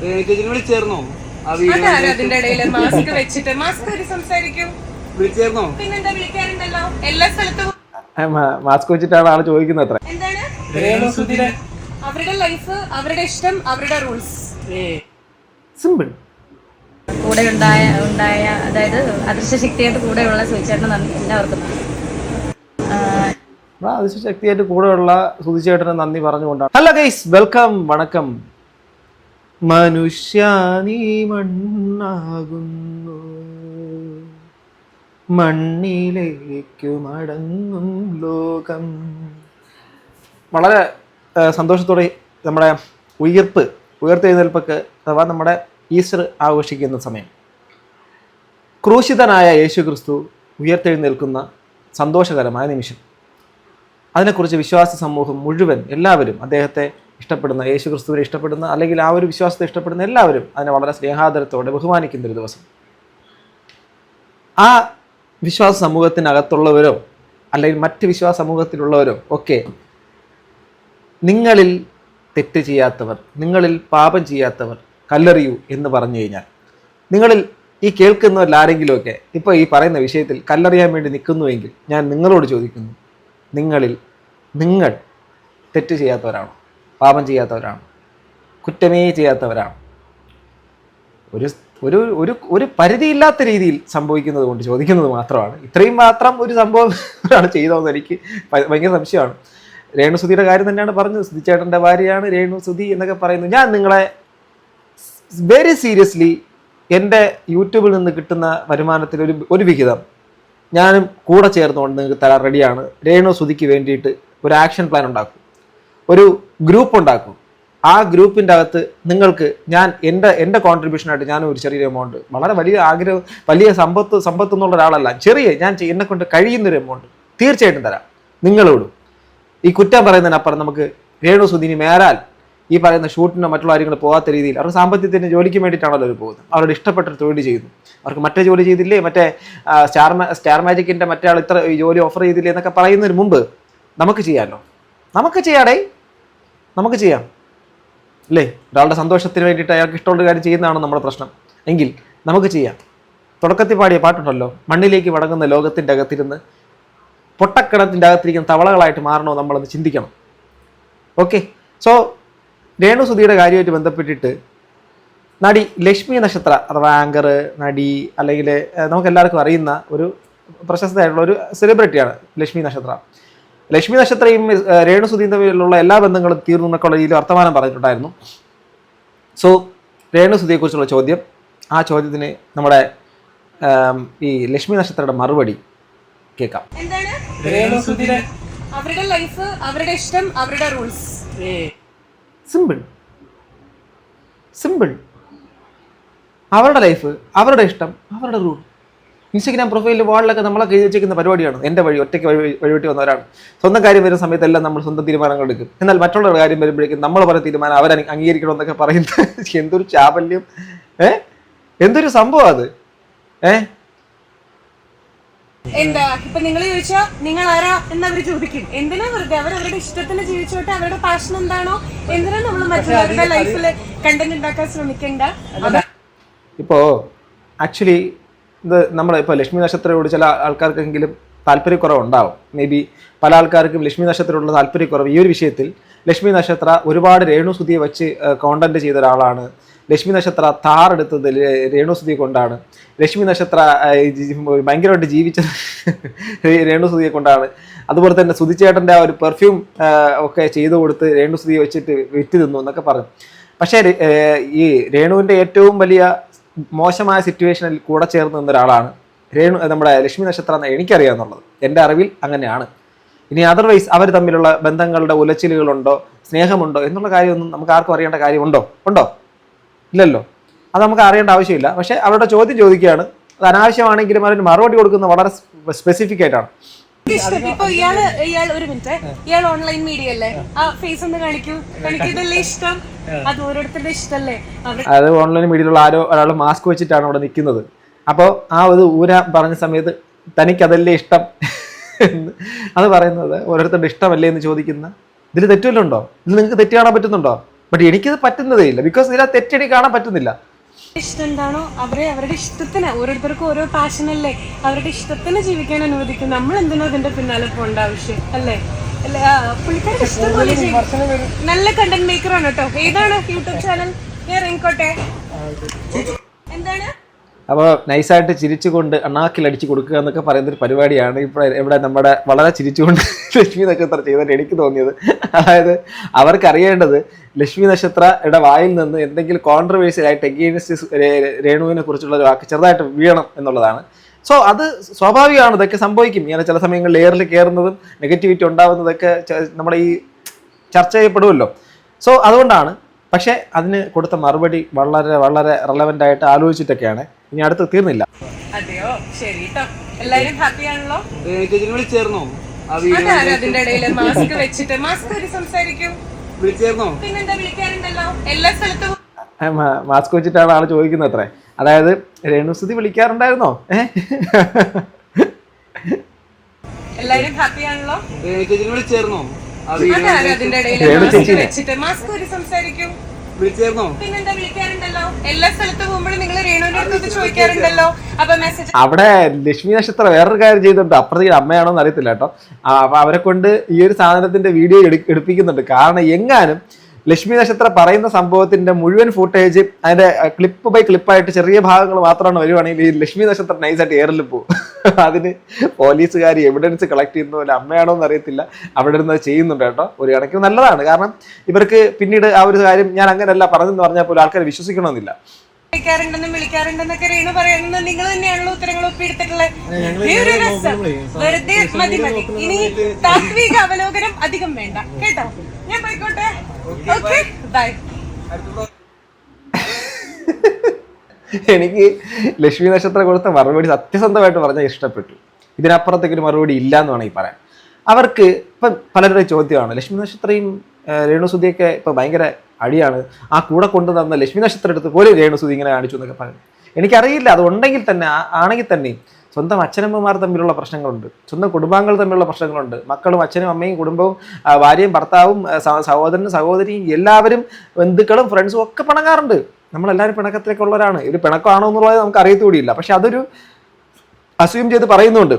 വിളിച്ചേർന്നോ? അതിന്റെ ഇടയില് മാസ്ക് വെച്ചിട്ട് മാസ്ക് സംസാരിക്കും. വിളിച്ചേർന്നോ? പിന്നെന്താ വിളിക്കാറുണ്ടല്ലോ എല്ലാ സ്ഥലത്തും. മാസ്ക് വെച്ചിട്ടാണ് ആള് ചോദിക്കുന്നത് അത്ര. എന്താണ് അവരുടെ ലൈഫ്, അവരുടെ ഇഷ്ടം, അവരുടെ റൂൾസ്. സിമ്പിൾ. കൂടെ ഉണ്ടായ അതായത് അദൃശ്യശക്തിയായിട്ട് കൂടെയുള്ള സുചേട്ടന് നന്ദി. എല്ലാവർക്കും അദൃശ്യശക്തിയായിട്ട് കൂടെയുള്ള സുധിച്ചേട്ടന് നന്ദി പറഞ്ഞുകൊണ്ടാണ്. ഹലോ ഗൈസ്, വെൽക്കം, വണക്കം. മനുഷ്യ നീ മണ്ണാകുന്നു, മണ്ണിലേക്കു മടങ്ങും ലോകം. വളരെ സന്തോഷത്തോടെ നമ്മുടെ ഉയർത്തെഴുന്നേൽപ്പൊക്കെ അഥവാ നമ്മുടെ ഈസ്റ്റർ ആഘോഷിക്കുന്ന സമയം, ക്രൂശിതനായ യേശു ക്രിസ്തു ഉയർത്തെഴുന്നേൽക്കുന്ന സന്തോഷകരമായ നിമിഷം. അതിനെക്കുറിച്ച് വിശ്വാസ സമൂഹം മുഴുവൻ എല്ലാവരും അദ്ദേഹത്തെ ഇഷ്ടപ്പെടുന്ന, യേശു ക്രിസ്തുവിനെ ഇഷ്ടപ്പെടുന്ന, അല്ലെങ്കിൽ ആ ഒരു വിശ്വാസത്തെ ഇഷ്ടപ്പെടുന്ന എല്ലാവരും അതിനെ വളരെ സ്നേഹാദരത്തോടെ ബഹുമാനിക്കുന്നൊരു ദിവസം. ആ വിശ്വാസ സമൂഹത്തിനകത്തുള്ളവരോ അല്ലെങ്കിൽ മറ്റ് വിശ്വാസ സമൂഹത്തിലുള്ളവരോ ഒക്കെ നിങ്ങളിൽ തെറ്റ് ചെയ്യാത്തവർ, നിങ്ങളിൽ പാപം ചെയ്യാത്തവർ കല്ലെറിയൂ എന്ന് പറഞ്ഞു കഴിഞ്ഞാൽ, നിങ്ങളിൽ ഈ കേൾക്കുന്നവരിൽ ആരെങ്കിലുമൊക്കെ ഇപ്പോൾ ഈ പറയുന്ന വിഷയത്തിൽ കല്ലെറിയാൻ വേണ്ടി നിൽക്കുന്നുവെങ്കിൽ ഞാൻ നിങ്ങളോട് ചോദിക്കുന്നു, നിങ്ങൾ തെറ്റ് ചെയ്യാത്തവരാണോ? പാപം ചെയ്യാത്തവരാണോ? കുറ്റമേ ചെയ്യാത്തവരാണോ? ഒരു ഒരു ഒരു പരിധിയില്ലാത്ത രീതിയിൽ സംഭവിക്കുന്നത് കൊണ്ട് ചോദിക്കുന്നത് മാത്രമാണ്. ഇത്രയും മാത്രം ഒരു സംഭവം ഒരാൾ ചെയ്തതെന്ന് എനിക്ക് ഭയങ്കര സംശയമാണ്. രേണുസുധിയുടെ കാര്യം തന്നെയാണ് പറഞ്ഞത്. സുധിച്ചേട്ടൻ്റെ ഭാര്യയാണ് രേണുസുധി എന്നൊക്കെ പറയുന്നത്. ഞാൻ നിങ്ങളെ വെരി സീരിയസ്ലി എൻ്റെ യൂട്യൂബിൽ നിന്ന് കിട്ടുന്ന വരുമാനത്തിൽ ഒരു വിഹിതം ഞാനും കൂടെ ചേർന്നുകൊണ്ട് നിങ്ങൾക്ക് തരാൻ റെഡിയാണ്. രേണുസുധിക്ക് വേണ്ടിയിട്ട് ഒരു ആക്ഷൻ പ്ലാൻ ഉണ്ടാക്കും, ഒരു ഗ്രൂപ്പ് ഉണ്ടാക്കും. ആ ഗ്രൂപ്പിൻ്റെ അകത്ത് നിങ്ങൾക്ക് ഞാൻ എൻ്റെ കോൺട്രിബ്യൂഷനായിട്ട് ഞാൻ ഒരു ചെറിയൊരു എമൗണ്ട്, വളരെ വലിയ സമ്പത്ത് എന്നുള്ള ഒരാളല്ല, ഞാൻ എന്നെക്കൊണ്ട് കഴിയുന്നൊരു എമൗണ്ട് തീർച്ചയായിട്ടും തരാം നിങ്ങളോടും. ഈ കുറ്റം പറയുന്നതിനപ്പുറം നമുക്ക് രേണുസുധിനി മേലാൽ ഈ പറയുന്ന ഷൂട്ടിനോ മറ്റുള്ള കാര്യങ്ങൾ പോകാത്ത രീതിയിൽ, അവർക്ക് സാമ്പത്തികത്തിന് ജോലിക്ക് വേണ്ടിയിട്ടാണല്ലോ അവർ പോകുന്നത്. അവരുടെ ഇഷ്ടപ്പെട്ടൊരു തൊഴിൽ ചെയ്യുന്നു. അവർക്ക് മറ്റേ ജോലി ചെയ്തില്ലേ, മറ്റേ സ്റ്റാർ മാജിക്കിൻ്റെ മറ്റേ ആൾ ഇത്ര ഈ ജോലി ഓഫർ ചെയ്തില്ലേ എന്നൊക്കെ പറയുന്നതിന് മുമ്പ് നമുക്ക് ചെയ്യാമല്ലോ. നമുക്ക് ചെയ്യാം അല്ലേ? ഒരാളുടെ സന്തോഷത്തിന് വേണ്ടിയിട്ട് അയാൾക്ക് ഇഷ്ടമുള്ള കാര്യം ചെയ്യുന്നതാണ് നമ്മുടെ പ്രശ്നം എങ്കിൽ നമുക്ക് ചെയ്യാം. തുടക്കത്തിൽ പാടിയ പാട്ടുണ്ടല്ലോ, മണ്ണിലേക്ക് മടങ്ങുന്ന ലോകത്തിൻ്റെ അകത്തിരുന്ന് പൊട്ടക്കിണത്തിൻ്റെ അകത്തിരിക്കുന്ന തവളകളായിട്ട് മാറണോ നമ്മളൊന്ന് ചിന്തിക്കണം. ഓക്കെ, സോ രേണുസുധിയുടെ കാര്യമായിട്ട് ബന്ധപ്പെട്ടിട്ട് നടി ലക്ഷ്മി നക്ഷത്ര അഥവാ ആങ്കർ, നടി, അല്ലെങ്കിൽ നമുക്ക് എല്ലാവർക്കും അറിയുന്ന ഒരു പ്രശസ്തമായിട്ടുള്ള ഒരു സെലിബ്രിറ്റിയാണ് ലക്ഷ്മി നക്ഷത്ര. ലക്ഷ്മി നക്ഷത്രയും രേണുസുധിയും തമ്മിലുള്ള എല്ലാ ബന്ധങ്ങളും തീർന്നു എന്നൊക്കെയുള്ള രീതിയിൽ വർത്തമാനം പറഞ്ഞിട്ടുണ്ടായിരുന്നു. സോ രേണുസുധിയെക്കുറിച്ചുള്ള ചോദ്യം, ആ ചോദ്യത്തിന് നമ്മുടെ ഈ ലക്ഷ്മി നക്ഷത്രയുടെ മറുപടി കേൾക്കാം. അവരുടെ ലൈഫ്, അവരുടെ ഇഷ്ടം, അവരുടെ റൂൾസ്. സിമ്പിൾ. അവരുടെ ലൈഫ്, അവരുടെ ഇഷ്ടം, അവരുടെ റൂൾ. ഇൻസ്റ്റഗ്രാം പ്രൊഫൈലിൽ വാളിലൊക്കെ നമ്മളൊക്കെ എഴുതി വെച്ചിരിക്കുന്ന പരിപാടിയാണ്. എൻ്റെ ഒറ്റയ്ക്ക് വഴിവിട്ടി വന്നവരാണ്. സ്വന്തം കാര്യം വരുന്ന സമയത്തെല്ലാം നമ്മൾ സ്വന്തം തീരുമാനങ്ങൾ എടുക്കും. എന്നാൽ മറ്റുള്ളവരുടെ കാര്യം വരുമ്പോഴേക്കും നമ്മൾ പറയുന്ന തീരുമാനം അവർ അംഗീകരിക്കണമെന്നൊക്കെ പറയുന്നത് എന്തൊരു ചാബല്യം, എന്തൊരു സംഭവം അത്. എന്താ ഇപ്പൊ നിങ്ങൾ ചോദിച്ചാ നിങ്ങൾ ആരാ എന്നവര് ചോദിക്കും. എന്തിനാ വെറുതെ അവരവരുടെ ഇഷ്ടത്തിന് ജീവിച്ചോട്ടെ, അവരുടെ പാഷൻ എന്താണോ, എന്തിനാ നമ്മൾ മറ്റുള്ളവരുടെ ലൈഫില് കണ്ടന്റ് ഉണ്ടാക്കാൻ ശ്രമിക്കണ്ട. ഇപ്പോ ആക്ച്വലി ഇത് നമ്മളിപ്പോൾ ലക്ഷ്മി നക്ഷത്രയോട് ചില ആൾക്കാർക്കെങ്കിലും താല്പര്യക്കുറവുണ്ടാവും. മേ ബി പല ആൾക്കാർക്കും ലക്ഷ്മി നക്ഷത്രയോടുള്ള താല്പര്യക്കുറവ്. ഈ ഒരു വിഷയത്തിൽ ലക്ഷ്മി നക്ഷത്ര ഒരുപാട് രേണുസുധിയെ വെച്ച് കോണ്ടന്റ് ചെയ്ത ഒരാളാണ്. ലക്ഷ്മി നക്ഷത്ര താറെടുത്തത് രേണുസുധിയെ കൊണ്ടാണ്. ലക്ഷ്മി നക്ഷത്ര ഭയങ്കരമായിട്ട് ജീവിച്ചത് രേണുസുധിയെ കൊണ്ടാണ്. അതുപോലെ തന്നെ സുധിച്ചേട്ടൻ്റെ ആ ഒരു പെർഫ്യൂം ഒക്കെ ചെയ്തു കൊടുത്ത് രേണുസുധിയെ വെച്ചിട്ട് വിറ്റ് തിന്നു എന്നൊക്കെ പറഞ്ഞു. പക്ഷേ ഈ രേണുവിൻ്റെ ഏറ്റവും വലിയ മോശമായ സിറ്റുവേഷനിൽ കൂടെ ചേർന്ന് നിന്നൊരാളാണ് നമ്മുടെ ലക്ഷ്മി നക്ഷത്ര എന്ന് എനിക്കറിയാമെന്നുള്ളത്. എൻ്റെ അറിവിൽ അങ്ങനെയാണ്. ഇനി അതർവൈസ് അവർ തമ്മിലുള്ള ബന്ധങ്ങളുടെ ഉലച്ചിലുകളുണ്ടോ, സ്നേഹമുണ്ടോ എന്നുള്ള കാര്യമൊന്നും നമുക്ക് ആർക്കും അറിയേണ്ട കാര്യമുണ്ടോ? ഇല്ലല്ലോ. അത് നമുക്ക് അറിയേണ്ട ആവശ്യമില്ല. പക്ഷെ അവരുടെ ചോദ്യം ചോദിക്കുകയാണ്. അത് അനാവശ്യമാണെങ്കിലും അതിന് മറുപടി കൊടുക്കുന്നത് വളരെ സ്പെസിഫിക് ആയിട്ടാണ്. ഇപ്പൊ ഇയാൾ ഒരു മിനിറ്റ്, ഇയാൾ ഓൺലൈൻ മീഡിയ അല്ലേ, ആ ഫേസ് ഒന്ന് കാണിക്കൂ. ഇതല്ലേ ഇഷ്ടം, അത് ഓരോരുത്തരുടെ ഇഷ്ടല്ലേ. അത് ഓൺലൈൻ മീഡിയയിലുള്ള ഒരാൾ മാസ്ക് വെച്ചിട്ടാണ് അവിടെ നിൽക്കുന്നത്. അപ്പോൾ ആ ഒരു പറഞ്ഞ സമയത്ത് തനിക്കതല്ലേ ഇഷ്ടം അത് പറയുന്നത് ഓരോരുത്തരുടെ ഇഷ്ടമല്ലേ എന്ന് ചോദിക്കുന്ന ഇതിൽ തെറ്റുമല്ലോ ഉണ്ടോ? ഇത് നിങ്ങൾക്ക് തെറ്റ് കാണാൻ പറ്റുന്നുണ്ടോ? ബട്ട് എനിക്കത് പറ്റുന്നതേ ഇല്ല, ബിക്കോസ് ഇതിനകത്ത് തെറ്റെനിക്ക് കാണാൻ പറ്റുന്നില്ല. ഇഷ്ടം എന്താണോ അവരുടെ ഇഷ്ടത്തിന്, ഓരോരുത്തർക്കും ഓരോ പാഷനല്ലേ, അവരുടെ ഇഷ്ടത്തിന് ജീവിക്കാൻ അനുവദിക്കും. നമ്മൾ എന്തിനാ അതിന്റെ പിന്നാലെ പോകേണ്ട ആവശ്യം അല്ലേ? പുള്ളിക്കാരുടെ ഇഷ്ടം പോലെ നല്ല കണ്ടന്റ് മേക്കർ ആണ് കേട്ടോ. ഏതാണ് യൂട്യൂബ് ചാനൽ? ഞാൻ ഇറങ്ങിക്കോട്ടെ. എന്താണ്? അപ്പോൾ നൈസായിട്ട് ചിരിച്ചുകൊണ്ട് അണ്ണാക്കിലടിച്ച് കൊടുക്കുക എന്നൊക്കെ പറയുന്ന ഒരു പരിപാടിയാണ് ഇപ്പോൾ ഇവിടെ നമ്മുടെ വളരെ ചിരിച്ചുകൊണ്ട് ലക്ഷ്മി നക്ഷത്രം ചെയ്തിട്ട് എനിക്ക് തോന്നിയത്. അതായത് അവർക്ക് അറിയേണ്ടത് ലക്ഷ്മി നക്ഷത്രയുടെ വായിൽ നിന്ന് എന്തെങ്കിലും കോൺട്രവേഴ്സ്യൽ ആയിട്ട് എഗെയിൻസ്റ്റ് രേണുവിനെ കുറിച്ചുള്ള ഒരു വാക്ക് ചെറുതായിട്ട് വീഴണം എന്നുള്ളതാണ്. സോ അത് സ്വാഭാവികമാണ്, ഇതൊക്കെ സംഭവിക്കും. ഇങ്ങനെ ചില സമയങ്ങളിൽ ലെയറിൽ കയറുന്നതും നെഗറ്റിവിറ്റി ഉണ്ടാകുന്നതൊക്കെ നമ്മുടെ ഈ ചർച്ച ചെയ്യപ്പെടുമല്ലോ. സോ അതുകൊണ്ടാണ്. പക്ഷേ അതിന് കൊടുത്ത മറുപടി വളരെ വളരെ റെലവൻ്റ് ആയിട്ട് ആലോചിച്ചിട്ടൊക്കെയാണ്. ഇനി അടുത്ത് തീർന്നില്ല. അതെയോ, ശരി കേട്ടോ. എല്ലാരും ഹാപ്പി ആണല്ലോ? വിളിച്ചേർന്നോ? അതിന്റെ ഇടയിൽ മാസ്ക് വെച്ചിട്ട് മാസ്ക് വരെ സംസാരിക്കും. പിന്നെന്താ, വിളിക്കാറുണ്ടല്ലോ എല്ലാ സ്ഥലത്തും. മാസ്ക് വെച്ചിട്ടാണ് ആള് ചോദിക്കുന്നത് അത്രേ. അതായത് രേണുസുതി വിളിക്കാറുണ്ടായിരുന്നോ? എല്ലാരും ഹാപ്പി ആണല്ലോ? വിളിച്ചേർന്നോ? അതിന്റെ ഇടയിൽ മാസ്ക് വെച്ചിട്ട് മാസ്ക് വരെ സംസാരിക്കും. പിന്നെന്താ, വിളിക്കാറുണ്ടല്ലോ എല്ലാ സ്ഥലത്ത് പോകുമ്പോഴും നിങ്ങൾ രേണുവിന്റെ അടുത്ത് ചോദിക്കാറുണ്ടല്ലോ. അപ്പൊ മെസ്സേജ് അവിടെ ലക്ഷ്മി നക്ഷത്രം വേറൊരു കാര്യം ചെയ്തിട്ടുണ്ട്. അപ്പുറത്തേക്ക് അമ്മയാണോ എന്ന് അറിയത്തില്ല കേട്ടോ. അപ്പൊ അവരെ കൊണ്ട് ഈ ഒരു സാധനത്തിന്റെ വീഡിയോ എടുപ്പിക്കുന്നുണ്ട്. കാരണം എങ്ങാനും ലക്ഷ്മി നക്ഷത്രം പറയുന്ന സംഭവത്തിന്റെ മുഴുവൻ ഫുട്ടേജ് അതിന്റെ ക്ലിപ്പ് ബൈ ക്ലിപ്പായിട്ട് ചെറിയ ഭാഗങ്ങൾ മാത്രമാണ് വരുവാണെങ്കിൽ ഈ ലക്ഷ്മി നക്ഷത്രം നൈസായിട്ട് എയറിൽ പോകും. അതിന് പോലീസുകാർ എവിഡൻസ് കളക്ട് ചെയ്യുന്ന പോലെ അമ്മയാണോ എന്ന് അറിയത്തില്ല, അവിടെ ഇരുന്ന് ചെയ്യുന്നുണ്ട് കേട്ടോ. ഒരു കണക്കിന് നല്ലതാണ്. കാരണം ഇവർക്ക് പിന്നീട് ആ ഒരു കാര്യം ഞാൻ അങ്ങനെയല്ല പറഞ്ഞെന്ന് പറഞ്ഞാൽ പോലും ആൾക്കാർ വിശ്വസിക്കണമെന്നില്ല. വിളിക്കാറുണ്ടെന്നൊക്കെ രേണു പറയുന്നത് നിങ്ങൾ തന്നെയാണല്ലോ ഉത്തരങ്ങൾ ഒപ്പിയെടുത്തിട്ടുള്ളത്. വെറുതെ മതി മതി. ഇനി താത്വിക അവലോകനം അധികം വേണ്ട കേട്ടോ. ഞാൻ പോയിക്കോട്ടെ. Okay, bye. എനിക്ക് ലക്ഷ്മി നക്ഷത്രം കൊടുത്ത മറുപടി സത്യസന്ധമായിട്ട് പറഞ്ഞാൽ ഇഷ്ടപ്പെട്ടു. ഇതിനപ്പുറത്തേക്കൊരു മറുപടി ഇല്ല എന്ന് വേണമെങ്കിൽ പറയാം. അവർക്ക് ഇപ്പം പലരുടെ ചോദ്യമാണ്, ലക്ഷ്മി നക്ഷത്രയും രേണുസുതിയൊക്കെ ഇപ്പം ഭയങ്കര അടിയാണ്, ആ കൂടെ കൊണ്ടു തന്ന ലക്ഷ്മി നക്ഷത്രം എടുത്ത് പോലും രേണുസുതി ഇങ്ങനെ കാണിച്ചു എന്നൊക്കെ പറഞ്ഞു. എനിക്കറിയില്ല, അതുണ്ടെങ്കിൽ തന്നെ ആണെങ്കിൽ തന്നെ സ്വന്തം അച്ഛനമ്മമാർ തമ്മിലുള്ള പ്രശ്നങ്ങളുണ്ട്, സ്വന്തം കുടുംബാംഗങ്ങൾ തമ്മിലുള്ള പ്രശ്നങ്ങളുണ്ട്. മക്കളും അച്ഛനും അമ്മയും കുടുംബവും ഭാര്യയും ഭർത്താവും സഹോദരനും സഹോദരിയും എല്ലാവരും ബന്ധുക്കളും ഫ്രണ്ട്സും ഒക്കെ പിണങ്ങാറുണ്ട്. നമ്മളെല്ലാവരും പിണക്കത്തിലേക്കുള്ളവരാണ്. ഒരു പിണക്കമാണോ എന്നുള്ളത് നമുക്ക് അറിയത്തുകൂടിയില്ല. പക്ഷെ അതൊരു അസ്യൂം ചെയ്ത് പറയുന്നുണ്ട്.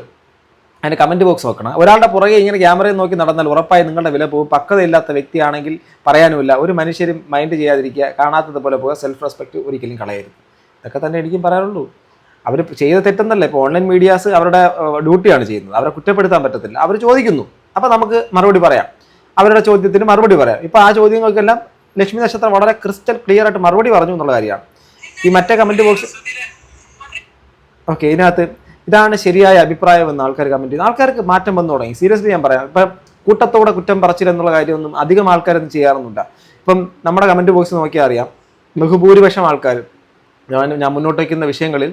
അതിൻ്റെ കമൻറ്റ് ബോക്സ് നോക്കണം. ഒരാളുടെ പുറകെ ഇങ്ങനെ ക്യാമറയിൽ നോക്കി നടന്നാൽ ഉറപ്പായി നിങ്ങളുടെ വില പോകും. പക്വതയില്ലാത്ത വ്യക്തിയാണെങ്കിൽ പറയാനുമില്ല. ഒരു മനുഷ്യരും മൈൻഡ് ചെയ്യാതിരിക്കുക, കാണാത്തത് പോലെ പോകുക, സെൽഫ് റെസ്പെക്റ്റ് ഒരിക്കലും കളയരുത്. ഇതൊക്കെ തന്നെ എനിക്കും പറയാനുള്ളൂ. അവർ ചെയ്ത തെറ്റെന്നല്ല. ഇപ്പോൾ ഓൺലൈൻ മീഡിയാസ് അവരുടെ ഡ്യൂട്ടിയാണ് ചെയ്യുന്നത്, അവരെ കുറ്റപ്പെടുത്താൻ പറ്റത്തില്ല. അവർ ചോദിക്കുന്നു, അപ്പോൾ നമുക്ക് മറുപടി പറയാം, അവരുടെ ചോദ്യത്തിന് മറുപടി പറയാം. ഇപ്പോൾ ആ ചോദ്യങ്ങൾക്കെല്ലാം ലക്ഷ്മി നക്ഷത്രം വളരെ ക്രിസ്റ്റൽ ക്ലിയർ ആയിട്ട് മറുപടി പറഞ്ഞു എന്നുള്ള കാര്യമാണ്. ഈ മറ്റേ കമൻറ്റ് ബോക്സ് ഓക്കെ, ഇതിനകത്ത് ഇതാണ് ശരിയായ അഭിപ്രായം എന്ന് ആൾക്കാർ കമൻറ്റ് ചെയ്യുന്നു. ആൾക്കാർക്ക് മാറ്റം വന്നു തുടങ്ങി. സീരിയസ്ലി ഞാൻ പറയാം. ഇപ്പം കൂട്ടത്തോടെ കുറ്റം പറച്ചിലെന്നുള്ള കാര്യമൊന്നും അധികം ആൾക്കാരൊന്നും ചെയ്യാറൊന്നുമില്ല. ഇപ്പം നമ്മുടെ കമൻറ്റ് ബോക്സ് നോക്കിയാൽ അറിയാം, ബഹുഭൂരിപക്ഷം ആൾക്കാർ ഞാൻ മുന്നോട്ട് വയ്ക്കുന്ന വിഷയങ്ങളിൽ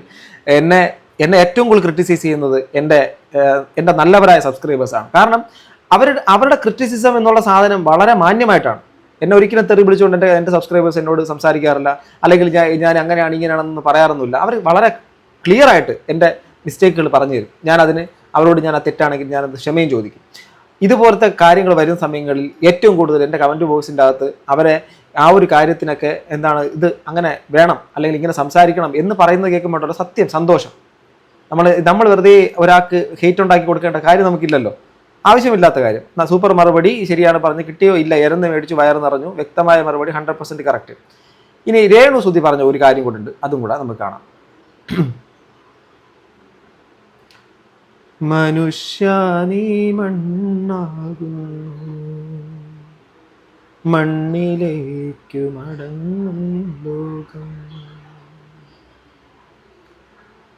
എന്നെ ഏറ്റവും കൂടുതൽ ക്രിറ്റിസൈസ് ചെയ്യുന്നത് എൻ്റെ നല്ലവരായ സബ്സ്ക്രൈബേഴ്സാണ്. കാരണം അവരുടെ ക്രിറ്റിസിസം എന്നുള്ള സാധനം വളരെ മാന്യമായിട്ടാണ്. എന്നെ ഒരിക്കലും തെറി വിളിച്ചുകൊണ്ട് എൻ്റെ സബ്സ്ക്രൈബേഴ്സ് എന്നോട് സംസാരിക്കാറില്ല, അല്ലെങ്കിൽ ഞാൻ അങ്ങനെയാണ് ഇങ്ങനെയാണെന്ന് പറയാറൊന്നുമില്ല. അവർ വളരെ ക്ലിയർ ആയിട്ട് എൻ്റെ മിസ്റ്റേക്കുകൾ പറഞ്ഞു തരും. അവരോട് ഞാൻ തെറ്റാണെങ്കിൽ ഞാനത് ക്ഷമയും ചോദിക്കും. ഇതുപോലത്തെ കാര്യങ്ങൾ വരുന്ന സമയങ്ങളിൽ ഏറ്റവും കൂടുതൽ എൻ്റെ കമൻറ്റ് ബോക്സിൻ്റെ അകത്ത് അവരെ ആ ഒരു കാര്യത്തിനൊക്കെ എന്താണ് ഇത് അങ്ങനെ വേണം അല്ലെങ്കിൽ ഇങ്ങനെ സംസാരിക്കണം എന്ന് പറയുന്നത് കേൾക്കുമ്പോഴുള്ള സത്യം സന്തോഷം. നമ്മൾ വെറുതെ ഒരാൾക്ക് ഹെയ്റ്റ് ഉണ്ടാക്കി കൊടുക്കേണ്ട കാര്യം നമുക്കില്ലല്ലോ, ആവശ്യമില്ലാത്ത കാര്യം. സൂപ്പർ മറുപടി, ശരിയാണ് പറഞ്ഞ് കിട്ടിയോ ഇല്ല, എരന്ന് മേടിച്ചു വയറ് നിറഞ്ഞു, വ്യക്തമായ മറുപടി, 100% കറക്റ്റ്. ഇനി രേണുസുതി പറഞ്ഞ ഒരു കാര്യം കൂടെ അതും കൂടെ നമുക്ക് കാണാം. മനുഷ്യ നീ മണ്ണാകും, മണ്ണിലേക്കു മടങ്ങും ലോകം,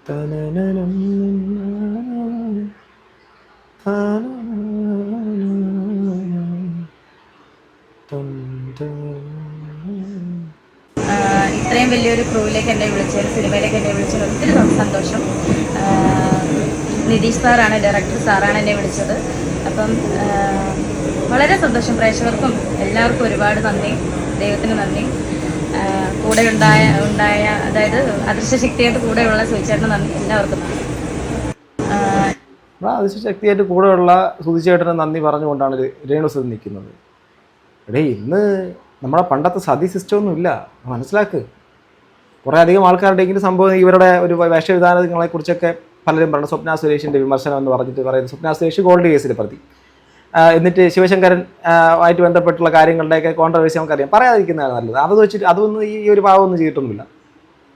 തനനനം ഇത്രയും വലിയൊരു ക്രൂവിലേക്ക് എന്നെ വിളിച്ചത്, സിനിമയിലേക്ക് എന്നെ വിളിച്ചത് ഒത്തിരി സന്തോഷം. നിതീഷ് സാറാണ്, ഡയറക്ടർ സാറാണ് എന്നെ വിളിച്ചത്. അപ്പം വളരെ സന്തോഷം. പ്രേക്ഷകർക്കും എല്ലാവർക്കും ഒരുപാട് നന്ദി, ദൈവത്തിന് നന്ദി. കൂടെ ഉണ്ടായ അതായത് അദൃശ്യശക്തിയായിട്ട് കൂടെയുള്ള സുധിച്ചേട്ടന് നന്ദി, എല്ലാവർക്കും നന്ദി. അദൃശ്യശക്തിയായിട്ട് കൂടെയുള്ള സുധിച്ചേട്ടന് നന്ദി പറഞ്ഞുകൊണ്ടാണ് രേണുസുതി നിൽക്കുന്നത്. ഇന്ന് നമ്മുടെ പണ്ടത്തെ സതി സിസ്റ്റമൊന്നും ഇല്ല, മനസ്സിലാക്ക്. കുറേ അധികം ആൾക്കാരുടെയെങ്കിലും സംഭവം ഇവരുടെ ഒരു വേഷവിധാനങ്ങളെക്കുറിച്ചൊക്കെ പലരും പറഞ്ഞു. സ്വപ്ന സുരേഷിൻ്റെ വിമർശനം എന്ന് പറഞ്ഞിട്ട് പറയുന്നത്, സ്വപ്ന സുരേഷ് ഗോൾഡ് കേസിൽ പ്രതി, എന്നിട്ട് ശിവശങ്കരൻ ആയിട്ട് ബന്ധപ്പെട്ടുള്ള കാര്യങ്ങളുടെയൊക്കെ കോൺട്രവേഴ്സി നമുക്കറിയാം, പറയാതിരിക്കുന്നതാണ് നല്ലത്. അത് വെച്ചിട്ട് അതൊന്നും ഈ ഒരു ഭാവമൊന്നും ചെയ്തിട്ടൊന്നുമില്ല.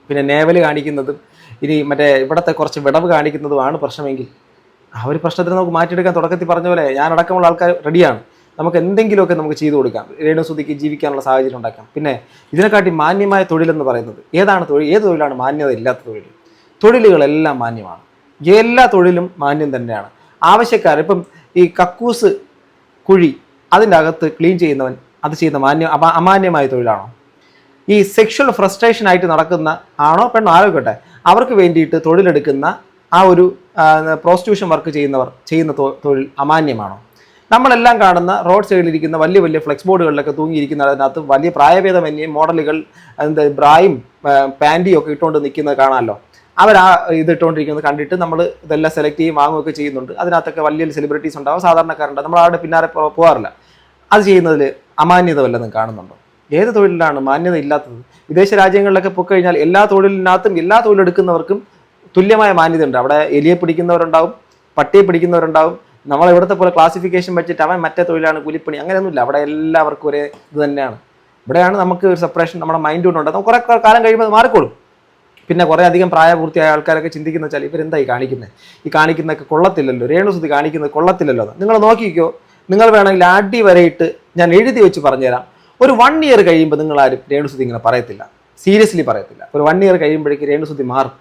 പിന്നെ നേവൽ കാണിക്കുന്നതും ഇനി മറ്റേ ഇവിടുത്തെ കുറച്ച് വിടവ് കാണിക്കുന്നതുമാണ് പ്രശ്നമെങ്കിൽ ആ ഒരു പ്രശ്നത്തിന് നമുക്ക് മാറ്റിയെടുക്കാൻ തുടക്കത്തിൽ പറഞ്ഞ പോലെ ഞാനടക്കമുള്ള ആൾക്കാർ റെഡിയാണ്. നമുക്ക് എന്തെങ്കിലുമൊക്കെ നമുക്ക് ചെയ്തു കൊടുക്കാം, രേണുസുതിക്ക് ജീവിക്കാനുള്ള സാഹചര്യം ഉണ്ടാക്കാം. പിന്നെ ഇതിനെക്കാട്ടി മാന്യമായ തൊഴിലെന്ന് പറയുന്നത് ഏതാണ് തൊഴിൽ? ഏത് തൊഴിലാണ് മാന്യത ഇല്ലാത്ത തൊഴിൽ? തൊഴിലുകളെല്ലാം മാന്യമാണ്, എല്ലാ തൊഴിലും മാന്യം തന്നെയാണ്. ആവശ്യക്കാർ ഇപ്പം ഈ കക്കൂസ് കുഴി അതിൻ്റെ അകത്ത് ക്ലീൻ ചെയ്യുന്നവൻ അത് ചെയ്യുന്ന അമാന്യമായ തൊഴിലാണോ? ഈ സെക്ഷൽ ഫ്രസ്ട്രേഷൻ ആയിട്ട് നടക്കുന്ന ആണോ പെണ്ണോ ആരോഗ്യട്ടെ അവർക്ക് വേണ്ടിയിട്ട് തൊഴിലെടുക്കുന്ന ആ ഒരു പ്രോസ്റ്റിറ്റ്യൂഷൻ വർക്ക് ചെയ്യുന്ന തൊഴിൽ അമാന്യമാണോ? നമ്മളെല്ലാം കാണുന്ന റോഡ് സൈഡിലിരിക്കുന്ന വലിയ വലിയ ഫ്ലെക്സ് ബോർഡുകളിലൊക്കെ തൂങ്ങിയിരിക്കുന്നതിനകത്ത് വലിയ പ്രായഭേദമന്യേ മോഡലുകൾ ബ്രായും പാൻറ്റിയും ഒക്കെ ഇട്ടുകൊണ്ട് നിൽക്കുന്നത് കാണാമല്ലോ. അവർ ആ ഇതിട്ടുകൊണ്ടിരിക്കുന്നത് കണ്ടിട്ട് നമ്മൾ ഇതെല്ലാം സെലക്ട് ചെയ്യും വാങ്ങുകയൊക്കെ ചെയ്യുന്നുണ്ട്. അതിനകത്തൊക്കെ വലിയ സെലിബ്രിറ്റീസ് ഉണ്ടാവും, സാധാരണക്കാരുണ്ടാവും, നമ്മൾ അവിടെ പിന്നാലെ പോകാറില്ല. അത് ചെയ്യുന്നതിൽ അമാന്യത വല്ലതും കാണുന്നുണ്ടോ? ഏത് തൊഴിലിലാണ് മാന്യത ഇല്ലാത്തത്? വിദേശ രാജ്യങ്ങളിലൊക്കെ പോയിക്കഴിഞ്ഞാൽ എല്ലാ തൊഴിലിനകത്തും എല്ലാ തൊഴിലെടുക്കുന്നവർക്കും തുല്യമായ മാന്യത ഉണ്ട്. അവിടെ എലിയെ പിടിക്കുന്നവരുണ്ടാവും, പട്ടിയെ പിടിക്കുന്നവരുണ്ടാവും. നമ്മളിവിടുത്തെ പോലെ ക്ലാസിഫിക്കേഷൻ വെച്ചിട്ട് അവൻ മറ്റേ തൊഴിലാണ് കൂലിപ്പണി അങ്ങനെയൊന്നുമില്ല. അവിടെ എല്ലാവർക്കും ഒരേ ഇത് തന്നെയാണ്. ഇവിടെയാണ് നമുക്ക് ഒരു സെപ്പറേഷൻ നമ്മുടെ മൈൻഡ് കൊണ്ടുണ്ട്. നമുക്ക് കുറേ കാലം കഴിയുമ്പോൾ അത് മാറിക്കോളും. പിന്നെ കുറേ അധികം പ്രായപൂർത്തിയായ ആൾക്കാരൊക്കെ ചിന്തിക്കുന്ന വെച്ചാൽ ഇവരെന്തായി കാണിക്കുന്നത്, ഈ കാണിക്കുന്നതൊക്കെ കൊള്ളത്തില്ലല്ലോ, രേണുസുതി കാണിക്കുന്നത് കൊള്ളത്തില്ലല്ലോ. നിങ്ങൾ നോക്കിക്കോ, നിങ്ങൾ വേണമെങ്കിൽ അടി വരെയിട്ട് ഞാൻ എഴുതി വെച്ച് പറഞ്ഞുതരാം. ഒരു 1 ഇയർ കഴിയുമ്പോൾ നിങ്ങളാരും രേണുസുതി ഇങ്ങനെ പറയത്തില്ല, സീരിയസ്ലി പറയത്തില്ല. ഒരു 1 ഇയർ കഴിയുമ്പോഴേക്ക് രേണുസുതി മാറും,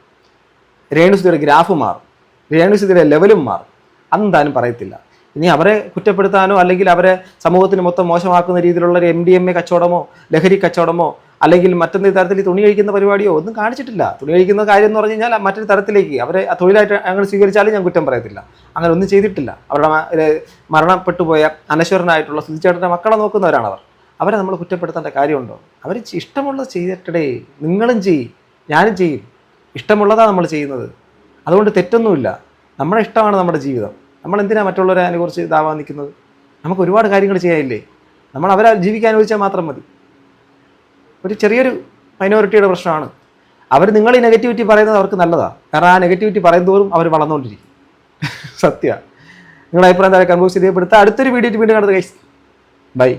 രേണുസുതിയുടെ ഗ്രാഫ് മാറും, രേണുസുതിയുടെ ലെവലും മാറും. അതെന്തായാലും പറയത്തില്ല. ഇനി അവരെ കുറ്റപ്പെടുത്താനോ അല്ലെങ്കിൽ അവരെ സമൂഹത്തിന് മൊത്തം മോശമാക്കുന്ന രീതിയിലുള്ള ഒരു MDMA കച്ചവടമോ ലഹരി കച്ചവടമോ അല്ലെങ്കിൽ മറ്റൊരു തരത്തിൽ തുണി കഴിക്കുന്ന പരിപാടിയോ ഒന്നും കാണിച്ചിട്ടില്ല. തുണി കഴിക്കുന്ന കാര്യം എന്ന് പറഞ്ഞു കഴിഞ്ഞാൽ മറ്റൊരു തരത്തിലേക്ക് അവരെ തൊഴിലായിട്ട് അങ്ങനെ സ്വീകരിച്ചാലും ഞാൻ കുറ്റം പറയത്തില്ല. അങ്ങനെ ഒന്നും ചെയ്തിട്ടില്ല. അവരുടെ മരണപ്പെട്ടു പോയ അനശ്വരനായിട്ടുള്ള സുധിച്ചേട്ടൻ്റെ മക്കളെ നോക്കുന്നവരാണ് അവരെ നമ്മൾ കുറ്റപ്പെടുത്തേണ്ട കാര്യമുണ്ടോ? അവർ ഇഷ്ടമുള്ളത് ചെയ്തിട്ടേ. നിങ്ങളും ചെയ്യും, ഞാനും ചെയ്യും. ഇഷ്ടമുള്ളതാണ് നമ്മൾ ചെയ്യുന്നത്, അതുകൊണ്ട് തെറ്റൊന്നുമില്ല. നമ്മുടെ ഇഷ്ടമാണ് നമ്മുടെ ജീവിതം. നമ്മൾ എന്തിനാണ് മറ്റുള്ളവരെ അതിനെക്കുറിച്ച് ഇതാവാൻ നിൽക്കുന്നത്? നമുക്ക് ഒരുപാട് കാര്യങ്ങൾ ചെയ്യാനില്ലേ? നമ്മൾ അവരെ ജീവിക്കാൻ അനുവദിച്ചാൽ മാത്രം മതി. ഒരു ചെറിയൊരു മൈനോറിറ്റിയുടെ പ്രശ്നമാണ്. അവർ നിങ്ങൾ ഈ നെഗറ്റിവിറ്റി പറയുന്നത് അവർക്ക് നല്ലതാണ്. കാരണം ആ നെഗറ്റിവിറ്റി പറയുന്നതോറും അവർ വളർന്നുകൊണ്ടിരിക്കും. സത്യമാണ്. നിങ്ങളുടെ അഭിപ്രായം താഴെ കമ്പോസ് ചെയ്യപ്പെടുത്താം. അടുത്തൊരു വീഡിയോ വീണ്ടും കാണുന്നത്. ബൈ.